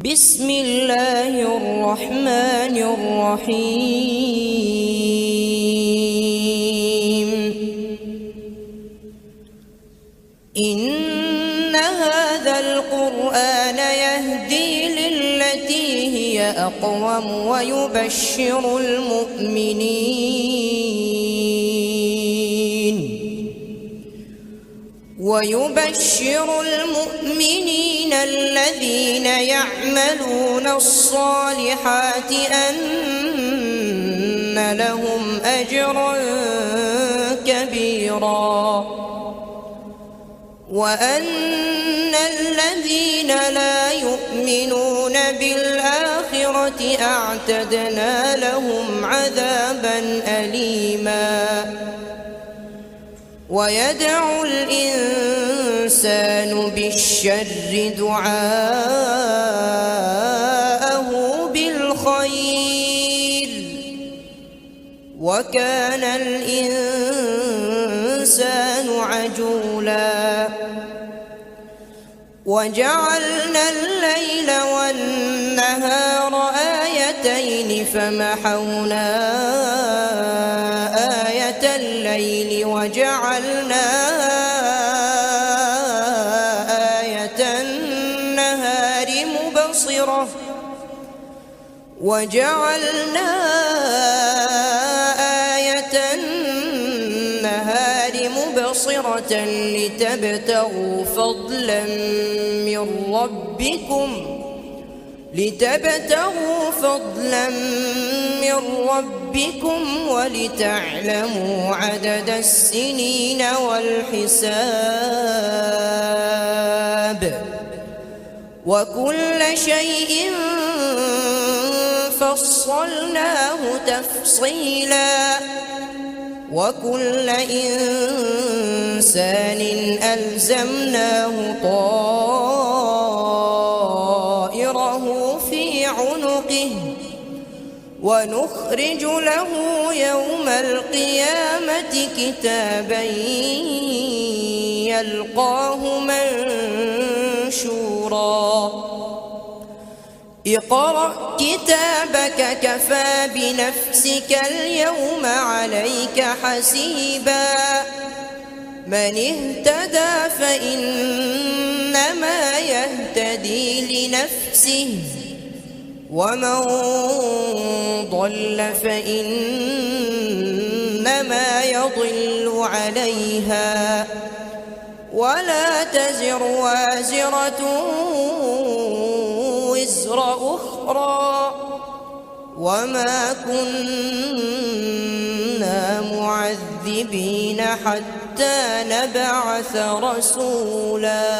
بسم الله الرحمن الرحيم. إن هذا القرآن يهدي للتي هي أقوم ويبشر المؤمنين الذين يعملون الصالحات أن لهم أجرا كبيرا، وأن الذين لا يؤمنون بالآخرة أعتدنا لهم عذابا أليما. ويدعو الإنسان بالشر دعاءه بالخير، وكان الإنسان عجولا. وجعلنا الليل والنهار آيتين فمحونا آية الليل وجعلنا آية النهار مبصرة لتبتغوا فضلا من ربكم ولتعلموا عدد السنين والحساب، وكل شيء فصلناه تفصيلا. وكل إنسان ألزمناه طائره في عنقه، ونخرج له يوم القيامة كتابا يلقاه منشورا. اقرأ كتابك كفى بنفسك اليوم عليك حسيبا. من اهتدى فإنما يهتدي لنفسه، ومن ضل فإنما يضل عليها، ولا تزر وازرة وزر أخرى، وما كنا معذبين حتى نبعث رسولا.